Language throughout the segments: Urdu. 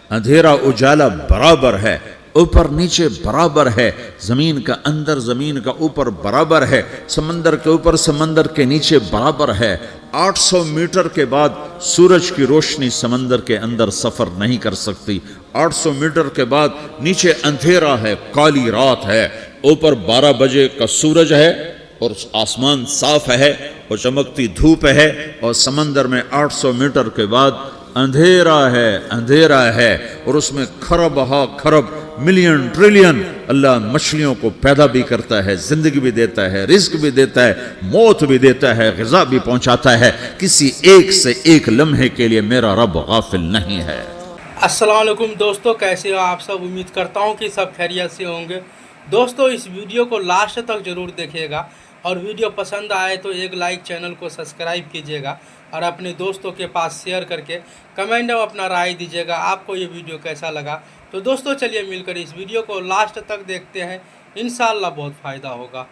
اندھیرا اجالا برابر ہے، اوپر نیچے برابر ہے، زمین کا اندر زمین کا اوپر برابر ہے، سمندر کے اوپر سمندر کے نیچے برابر ہے۔ 800 میٹر کے بعد سورج کی روشنی سمندر کے اندر سفر نہیں کر سکتی۔ 800 میٹر کے بعد نیچے اندھیرا ہے، کالی رات ہے، اوپر 12 بجے کا سورج ہے اور آسمان صاف ہے اور چمکتی دھوپ ہے، اور سمندر میں 800 میٹر کے بعد اندھیرا ہے اور اس میں کھرب ہا کھرب ملین ٹریلین اللہ مچھلیوں کو پیدا بھی کرتا ہے، زندگی بھی دیتا ہے، رزق بھی دیتا ہے، موت بھی دیتا ہے، غذا بھی پہنچاتا ہے۔ کسی ایک سے ایک لمحے کے لیے میرا رب غافل نہیں ہے۔ السلام علیکم دوستو، کیسے ہو آپ سب؟ امید کرتا ہوں کہ سب خیریت سے ہوں گے۔ دوستو اس ویڈیو کو لاسٹ تک ضرور دیکھیے گا، اور ویڈیو پسند آئے تو ایک لائک، چینل کو سبسکرائب کیجیے گا، اور اپنے دوستوں کے پاس شیئر کر کے کمنٹ میں اپنا رائے دیجیے گا آپ کو یہ ویڈیو کیسا لگا۔ تو دوستو چلیے مل کر اس ویڈیو کو لاسٹ تک دیکھتے ہیں، انشاءاللہ بہت فائدہ ہوگا۔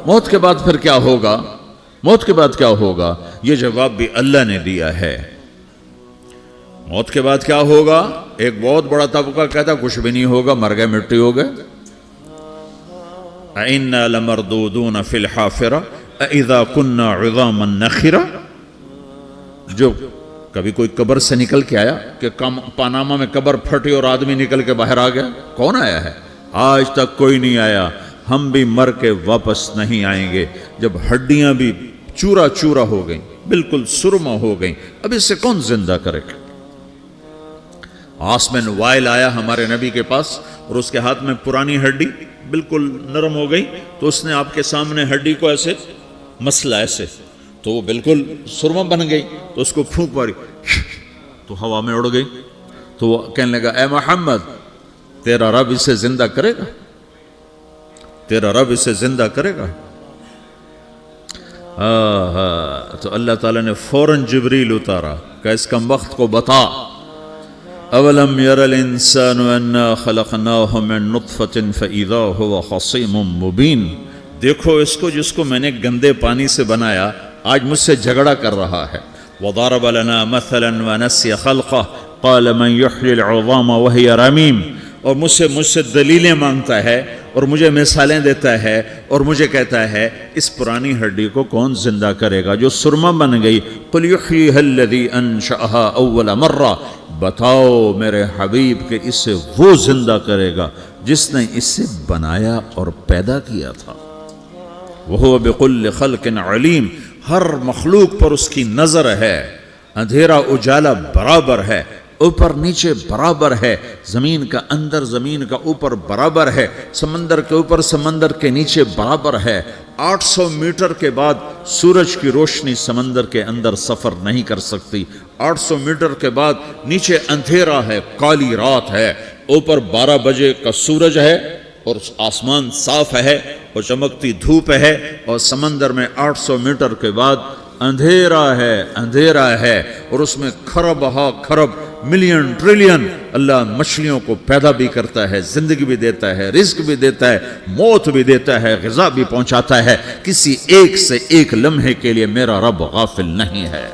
موت کے بعد پھر کیا ہوگا؟ موت کے بعد کیا ہوگا؟ یہ جواب بھی اللہ نے دیا ہے۔ موت کے بعد کیا ہوگا؟ ایک بہت بڑا طبقہ کہتا کچھ بھی نہیں ہوگا، مر گئے، مٹی ہو گئے۔ اِنَّا لَمَرْدُودُونَ فِي الْحَافِرَةِ اِذَا كُنَّا عِظَامًا نَخِرَةً۔ جو کبھی کوئی قبر سے نکل کے آیا کہ پاناما میں قبر پھٹی اور آدمی نکل کے باہر آ گیا؟ کون آیا ہے؟ آج تک کوئی نہیں آیا۔ ہم بھی مر کے واپس نہیں آئیں گے۔ جب ہڈیاں بھی چورا چورا ہو گئیں، بالکل سرما ہو گئیں، اب اس سے کون زندہ کرے گا؟ آسمین وائل آیا ہمارے نبی کے پاس اور اس کے ہاتھ میں پرانی ہڈی بالکل نرم ہو گئی، تو اس نے آپ کے سامنے ہڈی کو ایسے مسلا ایسے، تو وہ بالکل سرما بن گئی، تو اس کو پھونک ماری تو ہوا میں اڑ گئی۔ تو وہ کہنے لگا اے محمد، تیرا رب اسے زندہ کرے گا؟ تیرا رب اسے زندہ کرے گا؟ تو اللہ تعالیٰ نے فوراً جبریل اتارا کہ اس کم وقت کو بتا، اولم یر الانسان انا خلقناہ من نطفۃ فاذا هو خصیم مبین۔ دیکھو اس کو جس کو میں نے گندے پانی سے بنایا، آج مجھ سے جھگڑا کر رہا ہے۔ وضرب لنا مثلا ونسی خلقہ قال من یحیی العظام وہی رمیم۔ اور مجھ سے دلیلیں مانگتا ہے اور مجھے مثالیں دیتا ہے اور مجھے کہتا ہے اس پرانی ہڈی کو کون زندہ کرے گا جو سرما بن گئی؟ قل یحییھا الذی انشأھا اول مرہ۔ بتاؤ میرے حبیب کہ اسے وہ زندہ کرے گا جس نے اسے بنایا اور پیدا کیا تھا۔ وہو بکل خلق علیم۔ ہر مخلوق پر اس کی نظر ہے۔ اندھیرا اجالا برابر ہے، اوپر نیچے برابر ہے، زمین کا اندر زمین کا اوپر برابر ہے، سمندر کے اوپر سمندر کے نیچے برابر ہے۔ 800 میٹر کے بعد سورج کی روشنی سمندر کے اندر سفر نہیں کر سکتی۔ 800 میٹر کے بعد نیچے اندھیرا ہے، کالی رات ہے، اوپر 12 بجے کا سورج ہے اور آسمان صاف ہے اور چمکتی دھوپ ہے، اور سمندر میں 800 میٹر کے بعد اندھیرا ہے اور اس میں کھرب ہا کھرب ملین ٹریلین اللہ مچھلیوں کو پیدا بھی کرتا ہے، زندگی بھی دیتا ہے، رزق بھی دیتا ہے، موت بھی دیتا ہے، غذا بھی پہنچاتا ہے۔ کسی ایک سے ایک لمحے کے لیے میرا رب غافل نہیں ہے۔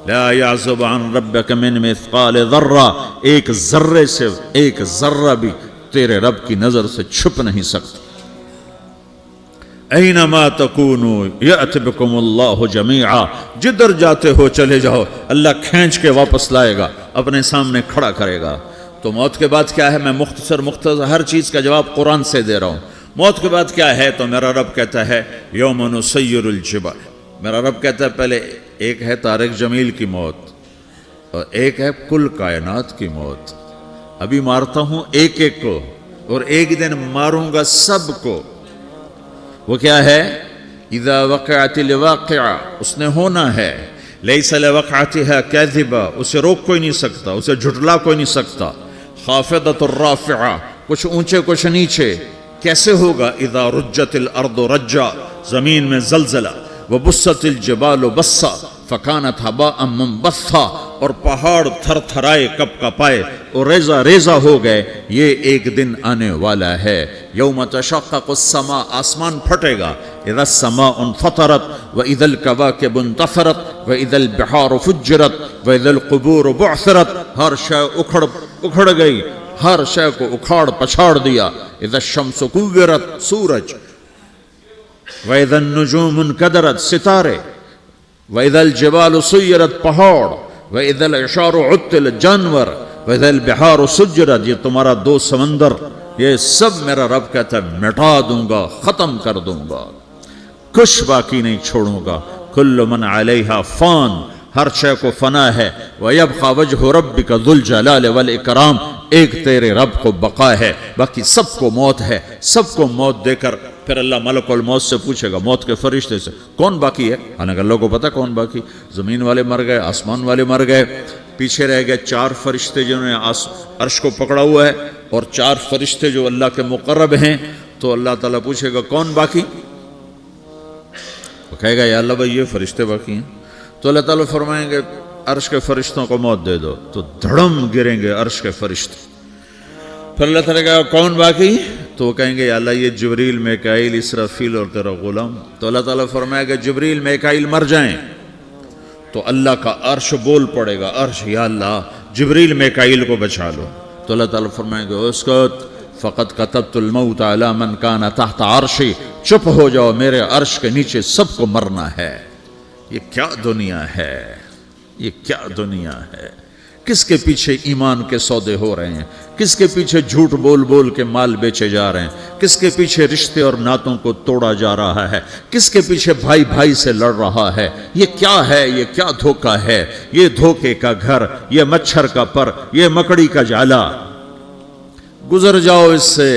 لا يعزب عن ربك من مثقال ذرہ۔ ایک ذرے سے ایک ذرہ بھی تیرے رب کی نظر سے چھپ نہیں سکتا۔ اینما تکونوا یأت بکم اللہ جمیعا۔ جدھر جاتے ہو چلے جاؤ، اللہ کھینچ کے واپس لائے گا، اپنے سامنے کھڑا کرے گا۔ تو موت کے بعد کیا ہے؟ میں مختصر ہر چیز کا جواب قرآن سے دے رہا ہوں۔ موت کے بعد کیا ہے؟ تو میرا رب کہتا ہے یوم نسیر الجبال۔ میرا رب کہتا ہے پہلے ایک ہے طارق جمیل کی موت اور ایک ہے کل کائنات کی موت۔ ابھی مارتا ہوں ایک ایک کو اور ایک دن ماروں گا سب کو۔ وہ کیا ہے؟ اذا وقعت الواقعہ، اس نے ہونا ہے۔ لیس لوقعتها کاذبہ، اسے روک کوئی نہیں سکتا، اسے جھٹلا کوئی نہیں سکتا۔ خافضۃ الرافعہ، کچھ اونچے کچھ نیچے۔ کیسے ہوگا؟ اذا رجت الارض رجا، زمین میں زلزلہ۔ وبست الجبال بسا، فکانت ہباء منبثا، اور پہاڑ تھر تھرائے کپ کپائے اور ریزہ ریزہ ہو گئے. یہ ایک دن آنے والا ہے. یوم تشقق السماء، آسمان پھٹے گا. اذا السماء انفطرت واذا الكواكب انتثرت واذا البحار فجرت واذا القبور بعثرت، ہر شے اکھڑ گئی، ہر شے کو اکھاڑ پچھاڑ دیا. اذا الشمس کورت، سورج. واذا النجوم انکدرت، ستارے. وَإِذَا الْجِبَالُ سُيِّرَتْ، پہاڑ. وَإِذَا الْعِشَارُ عُطِّلَتْ، جانور. وَإِذَا الْبِحَارُ سُجِّرَتْ، یہ تمہارا دو سمندر، یہ سب میرا رب کہتا ہے مٹا دوں گا، ختم کر دوں گا، کچھ باقی نہیں چھوڑوں گا. كُلُّ مَنْ عَلَيْهَا فان، ہر شے کو فنا ہے. وَيَبْقَى وَجْهُ رَبِّكَ ذُو الْجَلَالِ وَالْإِكْرَامِ، ایک تیرے رب کو بقا ہے، باقی سب کو موت ہے. سب کو موت دے کر پھر اللہ ملک الموت سے پوچھے گا، موت کے فرشتے سے، کون باقی ہے؟ حالانکہ اللہ کو پتہ کون باقی. زمین والے مر گئے، آسمان والے مر گئے، پیچھے رہ گئے 4 فرشتے جنہوں نے عرش کو پکڑا ہوا ہے، اور 4 فرشتے جو اللہ کے مقرب ہیں. تو اللہ تعالیٰ پوچھے گا کون باقی؟ وہ کہے گا یا اللہ بھائی یہ فرشتے باقی ہیں. تو اللہ تعالیٰ فرمائیں گے عرش کے فرشتوں کو موت دے دو. تو دھڑم گریں گے عرش کے فرشتے. پھر اللہ تعالیٰ کہا کون باقی؟ تو وہ کہیں گے یا اللہ یہ جبریل، میکائیل، اسرافیل اور تیرا غلام. تو اللہ تعالیٰ فرمائے گا جبریل میکائیل مر جائیں. تو اللہ کا عرش بول پڑے گا، عرش یا اللہ جبریل میکائیل کو بچا لو. تو اللہ تعالیٰ فرمائے گا اسکت فقط کتبت الموت علی من کان تحت عرشی، چپ ہو جاؤ، میرے عرش کے نیچے سب کو مرنا ہے. یہ کیا دنیا ہے، یہ کیا دنیا ہے. کس کے پیچھے ایمان کے سودے ہو رہے ہیں، کس کے پیچھے جھوٹ بول بول کے مال بیچے جا رہے ہیں، کس کے پیچھے رشتے اور ناتوں کو توڑا جا رہا ہے، کس کے پیچھے بھائی بھائی سے لڑ رہا ہے. یہ کیا ہے، یہ کیا دھوکہ ہے، یہ دھوکے کا گھر، یہ مچھر کا پر، یہ مکڑی کا جالا. گزر جاؤ اس سے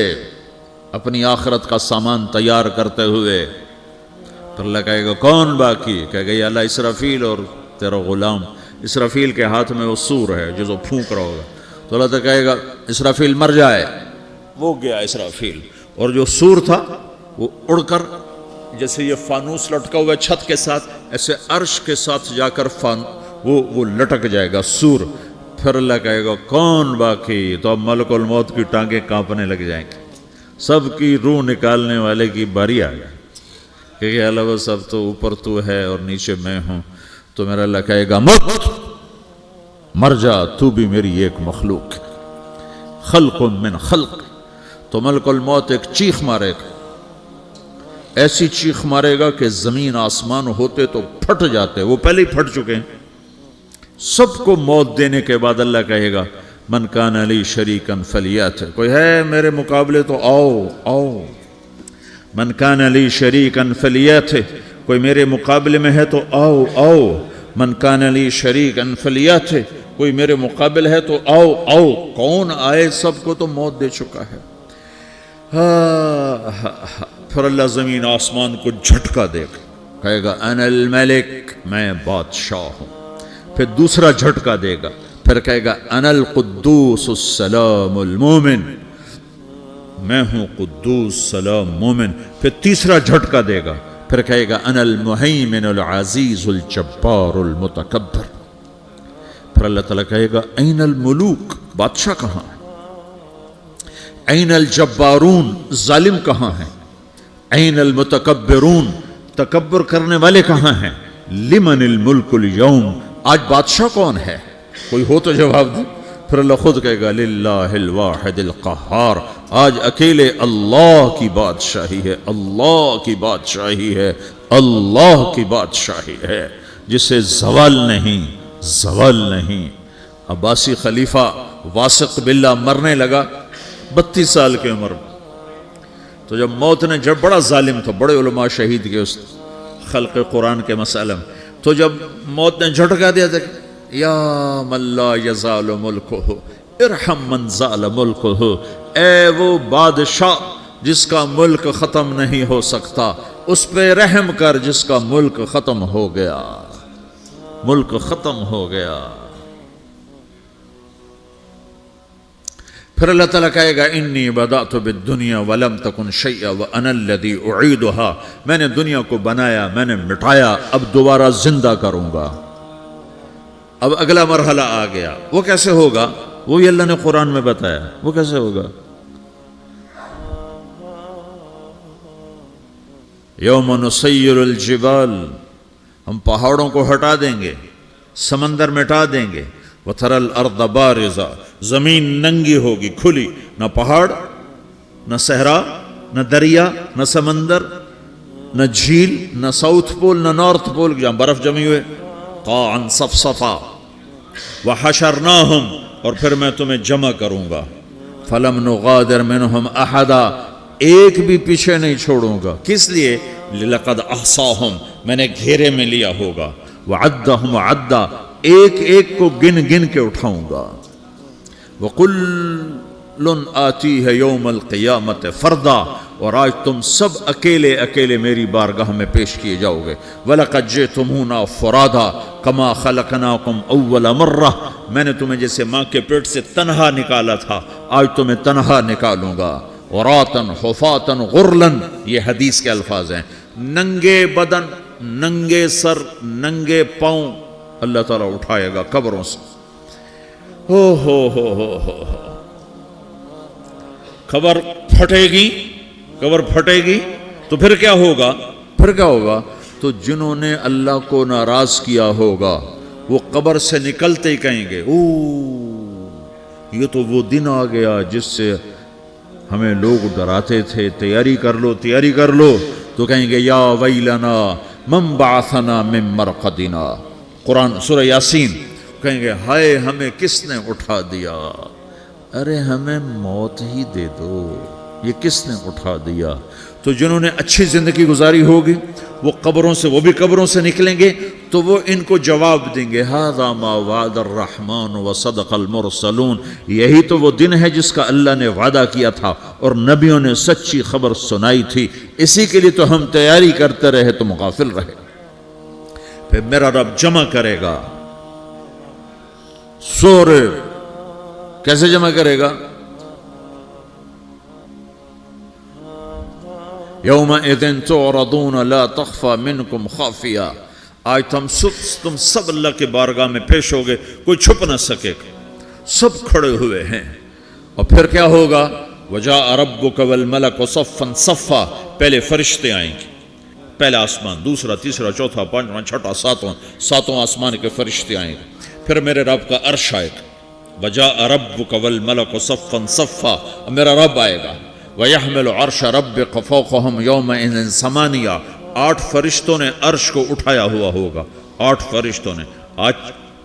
اپنی آخرت کا سامان تیار کرتے ہوئے. پھر اللہ کہے گا کون باقی؟ کہے گا یا اللہ اسرافیل اور تیرا غلام. اسرافیل کے ہاتھ میں وہ سور ہے جو پھونک رہا ہوگا. تو اللہ تعالیٰ کہے گا اسرافیل مر جائے. وہ گیا اسرافیل، اور جو سور تھا وہ اڑ کر جیسے یہ فانوس لٹکا ہوا ہے چھت کے ساتھ، ایسے عرش کے ساتھ جا کر وہ لٹک جائے گا سور. پھر اللہ کہے گا کون باقی؟ تو اب ملک الموت کی ٹانگیں کانپنے لگ جائیں گی. سب کی روح نکالنے والے کی باری آ گئی، کہ اللہ وہ سب تو اوپر تو ہے اور نیچے میں ہوں. تو میرا اللہ کہے گا مر جا، تو بھی میری ایک مخلوق ہے. خلق من خلق. تو ملک الموت ایک چیخ مارے گا، ایسی چیخ مارے گا کہ زمین آسمان ہوتے تو پھٹ جاتے، وہ پہلے ہی پھٹ چکے ہیں. سب کو موت دینے کے بعد اللہ کہے گا من کان لی شریکا فلیات، کوئی ہے میرے مقابلے تو آؤ آؤ. من کان لی شریکا فلیات، کوئی میرے مقابلے میں ہے تو آؤ آؤ. من کان لی شریکا فلیات، کوئی میرے مقابل ہے تو آؤ آؤ. کون آئے؟ سب کو تو موت دے چکا ہے. پھر اللہ زمین آسمان کو جھٹکا دے گا، کہے گا انا الملک، میں بادشاہ ہوں. پھر دوسرا جھٹکا دے گا، پھر کہے گا انا القدوس السلام المومن، میں ہوں قدوس سلام مومن. پھر تیسرا جھٹکا دے گا، پھر کہے گا انا المہیمن العزیز الجبار المتکبر. پھر اللہ تعالیٰ کہے گا این الملوک، بادشاہ کہاں ہے؟ این الجبارون، ظالم کہاں ہیں؟ این المتکبرون، تکبر کرنے والے کہاں ہیں؟ لمن الملک اليوم، آج بادشاہ کون ہے؟ کوئی ہو تو جواب دے. پھر اللہ خود کہے گا للہ الواحد القہار، آج اکیلے اللہ کی بادشاہی ہے، اللہ کی بادشاہی ہے، اللہ کی بادشاہی ہے، جسے زوال نہیں، زوال نہیں. عباسی خلیفہ واثق باللہ مرنے لگا 32 سال کی عمر میں. تو جب موت نے، جب بڑا ظالم تھا، بڑے علماء شہید کے اس خلق قرآن کے مسئلہ میں، تو جب موت نے جھٹکا دیا تھا یا من لا یزال ملکہ ارحم من زال ملکہ، اے وہ بادشاہ جس کا ملک ختم نہیں ہو سکتا، اس پہ رحم کر جس کا ملک ختم ہو گیا، ملک ختم ہو گیا. پھر اللہ تعالیٰ کہے گا انی بدأت بالدنیا ولم تکن شیئا وانا الذی اعیدھا، میں نے دنیا کو بنایا، میں نے مٹایا، اب دوبارہ زندہ کروں گا۔ اب اگلا مرحلہ آ گیا، وہ کیسے ہوگا؟ وہی اللہ نے قرآن میں بتایا، وہ کیسے ہوگا؟ یوم نسیر الجبال، ہم پہاڑوں کو ہٹا دیں گے، سمندر مٹا دیں گے، وتری الارض بارزہ، زمین ننگی ہوگی، کھلی، نہ پہاڑ، نہ صحرا، نہ دریا، نہ سمندر، نہ جھیل، نہ ساؤتھ پول، نہ نارتھ پول جہاں برف جمی ہوئے، قاعا صفصفا، وحشرناہم، اور پھر میں تمہیں جمع کروں گا، فلم نغادر منہم احدا، ایک بھی پیچھے نہیں چھوڑوں گا، کس لیے؟ لقد احصاہم، میں نے گھیرے میں لیا ہوگا، وعدہم عدا، ایک ایک کو گن گن کے اٹھاؤں گا، وَكُلٌّ آتِيهَ يَوْمَ الْقِيَامَةِ فَرْدًا، اور آج تم سب اکیلے اکیلے میری بارگاہ میں پیش کیے جاؤ گے، وَلَقَدْ جِئْتُمُونَا فُرَادًا كَمَا خَلَقْنَاكُمْ أَوَّلَ مَرَّةٍ، میں نے تمہیں جیسے ماں کے پیٹ سے تنہا نکالا تھا، آج تمہیں تنہا نکالوں گا، عُرَاةً حُفَاةً غُرْلًا، یہ حدیث کے الفاظ ہیں، ننگے بدن، ننگے سر، ننگے پاؤں اللہ تعالیٰ اٹھائے گا قبروں سے۔ ہو قبر پھٹے گی، قبر پھٹے گی تو پھر کیا ہوگا؟ پھر کیا ہوگا؟ تو جنہوں نے اللہ کو ناراض کیا ہوگا وہ قبر سے نکلتے ہی کہیں گے یہ تو وہ دن آ گیا جس سے ہمیں لوگ ڈراتے تھے، تیاری کر لو تیاری کر لو، تو کہیں گے یا ویلنا من بعثنا من مرقدنا، قرآن سورہ یاسین، کہیں گے ہائے ہمیں کس نے اٹھا دیا، ارے ہمیں موت ہی دے دو، یہ کس نے اٹھا دیا؟ تو جنہوں نے اچھی زندگی گزاری ہوگی وہ قبروں سے، وہ بھی قبروں سے نکلیں گے تو وہ ان کو جواب دیں گے ھذا ما وعد الرحمن وصدق المرسلون، یہی تو وہ دن ہے جس کا اللہ نے وعدہ کیا تھا اور نبیوں نے سچی خبر سنائی تھی، اسی کے لیے تو ہم تیاری کرتے رہے تم غافل رہے۔ پھر میرا رب جمع کرے گا، سورے کیسے جمع کرے گا؟ یومئذ تعرضون لا تخفى منکم خافیہ، آج تم سب اللہ کے بارگاہ میں پیش ہوگے، کوئی چھپ نہ سکے، سب کھڑے ہوئے ہیں، اور پھر کیا ہوگا؟ وجاء ربک والملک صفا صفا، پہلے فرشتے آئیں گے، پہلا آسمان، دوسرا، تیسرا، چوتھا، پانچواں، چھٹا، ساتواں آسمان کے فرشتے آئیں گے، پھر میرے رب کا عرش آئے گا، وجاء ربک والملک صفا صفا، میرا رب آئے گا، وَيَحْمِلُ عَرْشَ رَبِّكَ فَوْقَهُمْ يَوْمَئِذٍ ثَمَانِيَةٌ، 8 فرشتوں نے عرش کو اٹھایا ہوا ہوگا، 8 فرشتوں نے، آج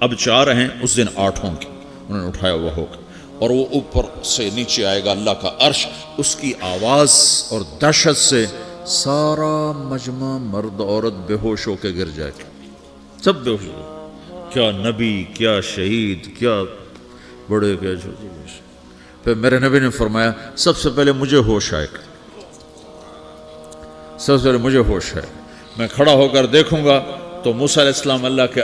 اب 4 ہیں، اس دن 8 ہوں گے، انہوں نے اٹھایا ہوا ہوگا، اور وہ اوپر سے نیچے آئے گا اللہ کا عرش، اس کی آواز اور دہشت سے سارا مجمع مرد عورت بے ہوش ہو کے گر جائے گا، سب بے ہوش ہو گئے، کیا نبی، کیا شہید، کیا بڑے، کیا چھوٹے۔ پھر میرے نبی نے فرمایا سب سے پہلے مجھے ہوش آئے گا، سب سے پہلے مجھے ہوش ہے، میں کھڑا ہو کر دیکھوں گا تو موسیٰ علیہ السلام اللہ کے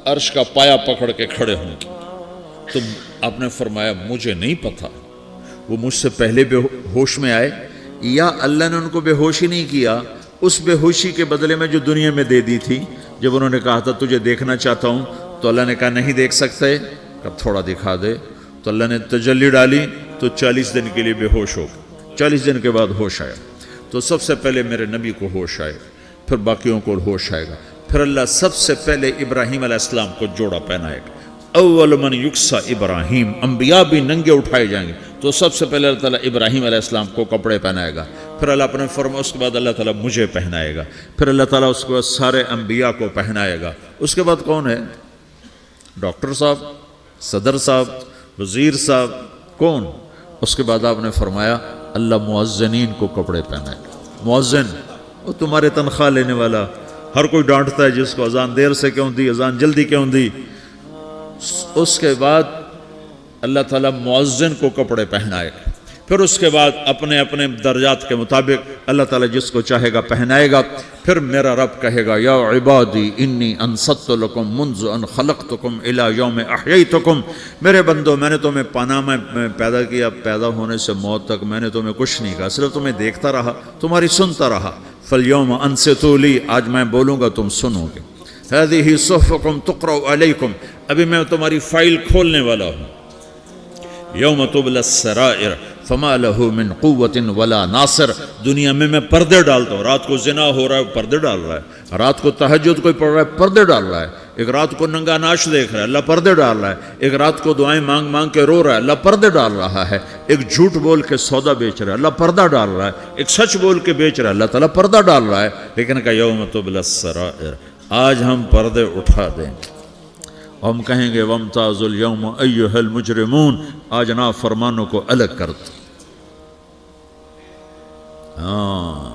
عرش کا پایا پکڑ کے کھڑے ہوں گے، تو آپ نے فرمایا مجھے نہیں پتا وہ مجھ سے پہلے بے ہوش میں آئے یا اللہ نے ان کو بے ہوش ہی نہیں کیا، اس بے ہوشی کے بدلے میں جو دنیا میں دے دی تھی، جب انہوں نے کہا تھا تجھے دیکھنا چاہتا ہوں تو اللہ نے کہا نہیں دیکھ سکتے، اب تھوڑا دکھا دے، تو اللہ نے تجلی ڈالی تو 40 دن کے لیے بے ہوش ہو گئے، 40 دن کے بعد ہوش آیا، تو سب سے پہلے میرے نبی کو ہوش آئے گا، پھر باقیوں کو ہوش آئے گا، پھر اللہ سب سے پہلے ابراہیم علیہ السلام کو جوڑا پہنائے گا، اول من یکسا ابراہیم، انبیاء بھی ننگے اٹھائے جائیں گے، تو سب سے پہلے اللہ تعالیٰ ابراہیم علیہ السلام کو کپڑے پہنائے گا، پھر اللہ اپنے فرما، اس کے بعد اللہ تعالیٰ مجھے پہنائے گا، پھر اللہ تعالیٰ اس کے بعد سارے انبیاء کو پہنائے گا، اس کے بعد کون ہے؟ ڈاکٹر صاحب، صدر صاحب، وزیر صاحب، کون؟ اس کے بعد آپ نے فرمایا اللہ مؤذنین کو کپڑے پہنائے گا، مؤذن وہ تمہارے تنخواہ لینے والا، ہر کوئی ڈانٹتا ہے جس کو اذان دیر سے کیوں دی، اذان جلدی کیوں دی، اس کے بعد اللہ تعالیٰ مؤذن کو کپڑے پہنائے گا، پھر اس کے بعد اپنے اپنے درجات کے مطابق اللہ تعالیٰ جس کو چاہے گا پہنائے گا. پھر میرا رب کہے گا یا عبادی انی انصت لکم منذ ان خلقتکم الی یوم احییتکم. میرے بندو میں نے تمہیں پاناما میں پیدا کیا، پیدا ہونے سے موت تک میں نے تمہیں کچھ نہیں کہا، صرف تمہیں دیکھتا رہا، تمہاری سنتا رہا. فالیوم انصتوا لی، آج میں بولوں گا تم سنو گے. ہذہ صحفکم تقرأ علیکم، ابھی میں تمہاری فائل کھولنے والا ہوں. یوم تبلی السرائر فما لہ من قوت ولا ناصر. دنیا میں پردے ڈالتا ہوں. رات کو زنا ہو رہا ہے پردے ڈال رہا ہے، رات کو تہجد کوئی پڑھ رہا ہے پردے ڈال رہا ہے، ایک رات کو ننگا ناچ دیکھ رہا ہے اللہ پردے ڈال رہا ہے، ایک رات کو دعائیں مانگ مانگ کے رو رہا ہے اللہ پردے ڈال رہا ہے، ایک جھوٹ بول کے سودا بیچ رہا ہے اللہ پردہ ڈال رہا ہے، ایک سچ بول کے بیچ رہا ہے اللہ تعالیٰ پردہ ڈال رہا ہے. لیکن کہ یوم تبلی السرائر، آج ہم پردے اٹھا دیں گے. ہم کہیں گے وامتازوا اليوم ایھا المجرمون، آج نافرمانوں کو الگ کر دو. ہاں،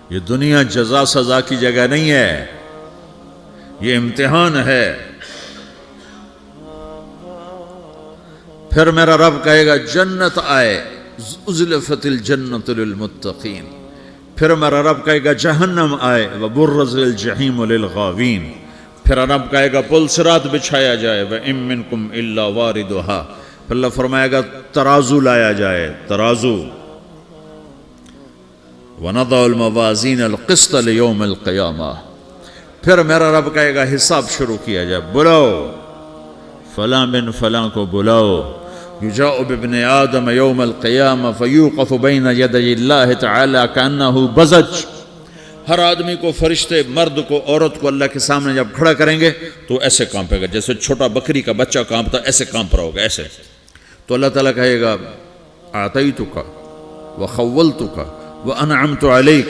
یہ دنیا جزا سزا کی جگہ نہیں ہے، یہ امتحان ہے. پھر میرا رب کہے گا جنت آئے، ازلفت الجنت للمتقین. پھر میرا رب کہے گا جہنم آئے، وبرز الجحیم للغاوین. پھر رب کہے گا پل صراط بچھایا جائے، وَإِن مِّنكُمْ إِلَّا وَارِدُهَا. پھر اللہ فرمائے گا ترازو لایا جائے، ترازو. وَنَضَعُ الْمَوَازِينَ الْقِسْطَ لِيَوْمِ الْقِيَامَةِ. پھر میرا رب کہے گا حساب شروع کیا جائے، بلاؤ فلاں بن فلاں کو بلاؤ. يُجَاءُ بِابْنِ آدَمَ يَوْمَ الْقِيَامَةِ فَيُوقَفُ بَيْنَ يَدَيِ اللَّهِ تَعَالَى كَأَنَّهُ بَزَجٌ. ہر آدمی کو، فرشتے، مرد کو، عورت کو اللہ کے سامنے جب کھڑا کریں گے تو ایسے کانپے گا جیسے چھوٹا بکری کا بچہ کانپتا، ایسے کانپ رہا ہوگا ایسے. تو اللہ تعالیٰ کہے گا اعطیتک وخولتک وانعمت علیک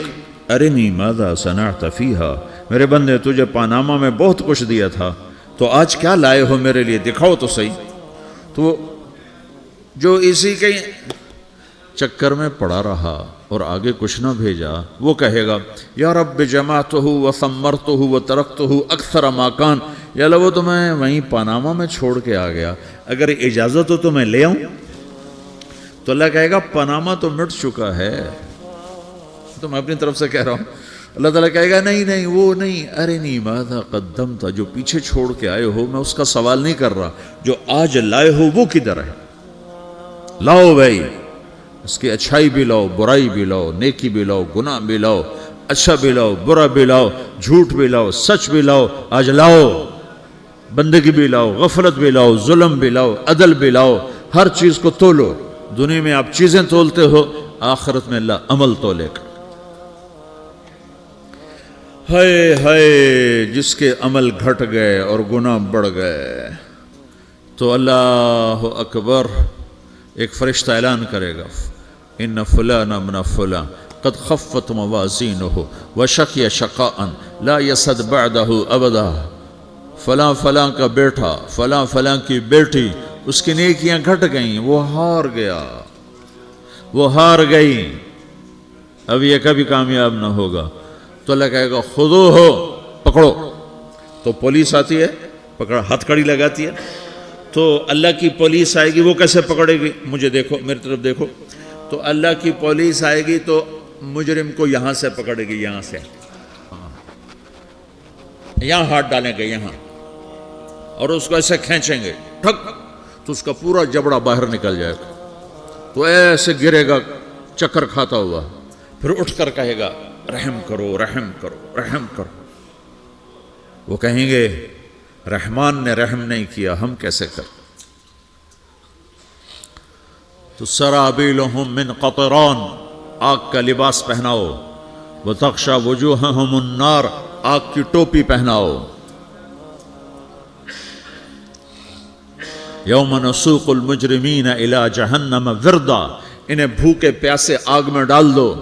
ارنی ماذا صنعت فیہا. میرے بندے تجھے پاناما میں بہت کچھ دیا تھا، تو آج کیا لائے ہو میرے لیے، دکھاؤ تو صحیح. تو جو اسی کے چکر میں پڑا رہا اور آگے کچھ نہ بھیجا، وہ کہے گا یا رب جمعتہ وثمرتہ وترکتہ اکثر ما کان. یا اللہ وہ تو میں وہیں پاناما میں چھوڑ کے آ گیا، اگر اجازت ہو تو میں لے آؤں. تو اللہ کہے گا پاناما تو مٹ چکا ہے، تو میں اپنی طرف سے کہہ رہا ہوں. اللہ تعالیٰ کہے گا نہیں نہیں وہ نہیں، ارنی ماذا قدمت. جو پیچھے چھوڑ کے آئے ہو میں اس کا سوال نہیں کر رہا، جو آج لائے ہو وہ کدھر ہے. لاؤ بھائی، اس کی اچھائی بھی لاؤ، برائی بھی لاؤ، نیکی بھی لاؤ، گناہ بھی لاؤ، اچھا بھی لاؤ، برا بھی لاؤ، جھوٹ بھی لاؤ، سچ بھی لاؤ. آج لاؤ، بندگی بھی لاؤ، غفلت بھی لاؤ، ظلم بھی لاؤ، عدل بھی لاؤ. ہر چیز کو تولو. دنیا میں آپ چیزیں تولتے ہو، آخرت میں اللہ عمل تولے گا. ہائے ہائے جس کے عمل گھٹ گئے اور گناہ بڑھ گئے. تو اللہ اکبر، ایک فرشتہ اعلان کرے گا ان فلان من فلان قد خفت موازینہ وشقی شقاء لا یسد بعدہ ابدا. فلاں فلاں کا بیٹا، فلاں فلاں کی بیٹی، اس کی نیکیاں گھٹ گئیں، وہ ہار گیا، وہ ہار گئی، اب یہ کبھی کامیاب نہ ہوگا. تو اللہ کہے گا خودو ہو، پکڑو. تو پولیس آتی ہے، پکڑا، ہتھ کڑی لگاتی ہے. تو اللہ کی پولیس آئے گی، وہ کیسے پکڑے گی؟ مجھے دیکھو، میری طرف دیکھو. تو اللہ کی پولیس آئے گی تو مجرم کو یہاں سے پکڑے گی، یہاں سے، یہاں ہاتھ ڈالیں گے یہاں، اور اس کو ایسے کھینچیں گے ٹھک، تو اس کا پورا جبڑا باہر نکل جائے گا. تو ایسے گرے گا چکر کھاتا ہوا. پھر اٹھ کر کہے گا رحم کرو، رحم کرو، رحم کرو. وہ کہیں گے رحمان نے رحم نہیں کیا، ہم کیسے کر. تو سرابیلہم من قطران، آگ کا لباس پہناؤ. وتغشا وجوہہم النار، آگ کی ٹوپی پہناؤ. یوم نسوق المجرمین الی جہنم وردا، انہیں بھوکے پیاسے آگ میں ڈال دو.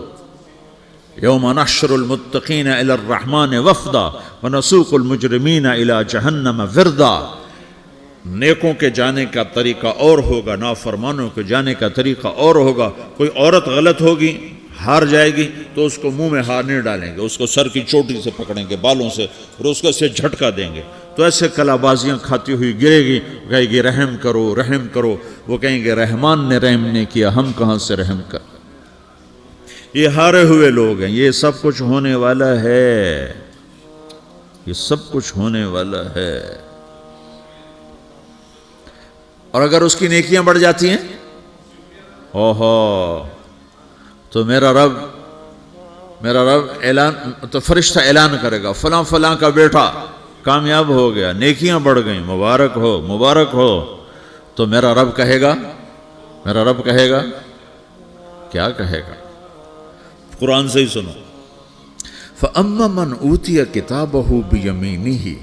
یوم نحشر المتقین الی الرحمن وفدا ونسوق المجرمین الی جہنم وردا. نیکوں کے جانے کا طریقہ اور ہوگا، نافرمانوں کے جانے کا طریقہ اور ہوگا. کوئی عورت غلط ہوگی، ہار جائے گی، تو اس کو منہ میں ہار نہیں ڈالیں گے، اس کو سر کی چوٹی سے پکڑیں گے، بالوں سے، اور اس کو سے جھٹکا دیں گے. تو تو ایسے کلابازیاں کھاتی ہوئی گرے گی، کہے گی رحم کرو رحم کرو، وہ کہیں گے رحمان نے رحم نہیں کیا، ہم کہاں سے رحم کر۔ یہ ہارے ہوئے لوگ ہیں، یہ سب کچھ ہونے والا ہے، یہ سب کچھ ہونے والا ہے۔ اور اگر اس کی نیکیاں بڑھ جاتی ہیں اوہو، تو میرا رب اعلان، تو فرشتہ اعلان کرے گا فلاں فلاں کا بیٹا کامیاب ہو گیا، نیکیاں بڑھ گئیں، مبارک ہو مبارک ہو۔ تو میرا رب کہے گا کیا کہے گا؟ قرآن سے ہی سنو۔ فَأَمَّا مَنْ أُوتِيَ كِتَابَهُ بِيَمِينِهِ،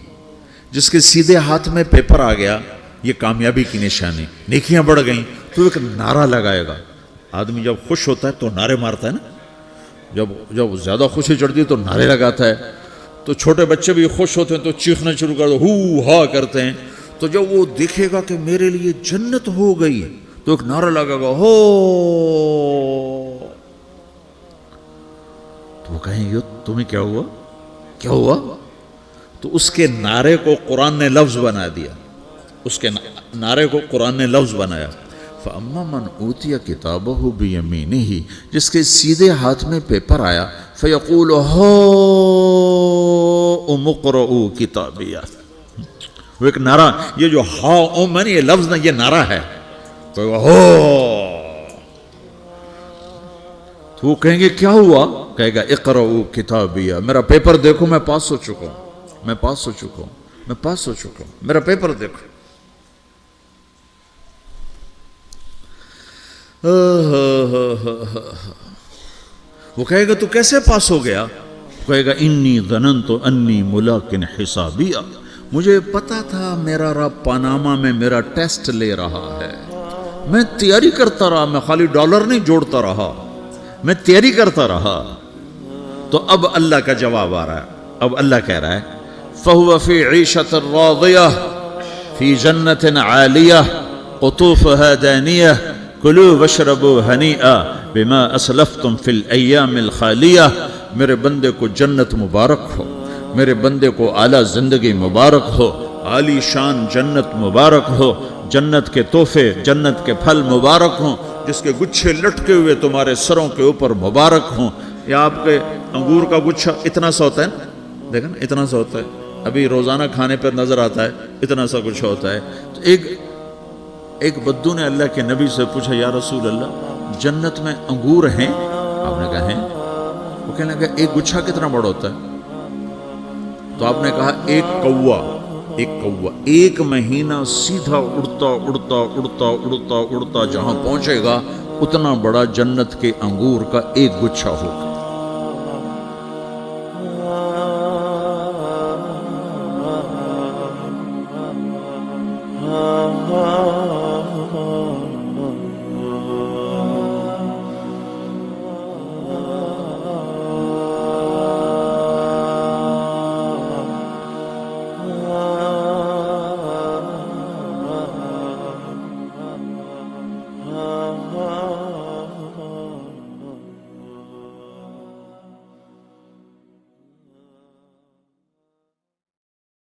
جس کے سیدھے ہاتھ میں پیپر آ گیا، یہ کامیابی کی نشانی، نیکیاں بڑھ گئیں، تو ایک نعرہ لگائے گا۔ آدمی جب خوش ہوتا ہے تو نعرے مارتا ہے نا، جب زیادہ خوشی چڑھتی ہے تو نعرے لگاتا ہے۔ تو چھوٹے بچے بھی خوش ہوتے ہیں تو چیخنا شروع کر دو، ہو ہا کرتے ہیں۔ تو جب وہ دیکھے گا کہ میرے لیے جنت ہو گئی تو ایک نعرہ لگے گا، ہو، تو وہ کہیں گے تمہیں کیا ہوا؟ تو اس کے نعرے کو قرآن نے لفظ بنا دیا، اس کے نعرے کو قرآن نے لفظ بنایا۔ فَأَمَّا مَنْ أُوتِيَ كِتَابَهُ بِيَمِينِهِ، جس کے سیدھے ہاتھ میں پیپر آیا، فَيَقُولُ هَاؤْمُ اقْرَءُوا كِتَابِيَهْ، وہ ایک نعرہ، یہ جو ہاؤم ہے نا، یہ لفظ نہ، یہ نعرہ ہے۔ تو وہ کہیں گے کیا ہوا؟ کہے گا اقرؤوا کتابیہ، میرا پیپر دیکھو، میں پاس ہو چکا ہوں، میرا پیپر دیکھو۔ وہ کہے گا تو کیسے پاس ہو گیا؟ کہے گا انی ظننت انی ملاق حسابیہ، مجھے پتا تھا میرا رب پاناما میں میرا ٹیسٹ لے رہا ہے، میں تیاری کرتا رہا، میں خالی ڈالر نہیں جوڑتا رہا، میں تیاری کرتا رہا۔ تو اب اللہ کا جواب آ رہا ہے، اب اللہ کہہ رہا ہے فَهُوَ فِي عِيشَةٍ رَاضِيَةٍ فِي جَنَّةٍ عَالِيَةٍ قُطُوفُهَا دَانِيَةٌ كُلُوا وَاشْرَبُوا هَنِيئًا بِمَا أَسْلَفْتُمْ فِي الْأَيَّامِ الْخَالِيَةِ، میرے بندے کو جنت مبارک ہو، میرے بندے کو اعلیٰ زندگی مبارک ہو، عالی شان جنت مبارک ہو، جنت کے تحفے، جنت کے پھل مبارک ہوں، جس کے گچھے لٹکے ہوئے تمہارے سروں کے اوپر مبارک ہوں۔ یا آپ کے انگور کا گچھا اتنا سا ہوتا ہے نا، دیکھیں نا اتنا سا ہوتا ہے، ابھی روزانہ کھانے پر نظر آتا ہے، اتنا سا گچھا ہوتا ہے۔ تو ایک بدو نے اللہ کے نبی سے پوچھا یا رسول اللہ جنت میں انگور ہیں؟ آپ نے کہا ہیں۔ وہ کہنے لگا ایک گچھا کتنا بڑا ہوتا ہے؟ تو آپ نے کہا ایک مہینہ سیدھا اڑتا جہاں پہنچے گا اتنا بڑا جنت کے انگور کا ایک گچھا ہوگا۔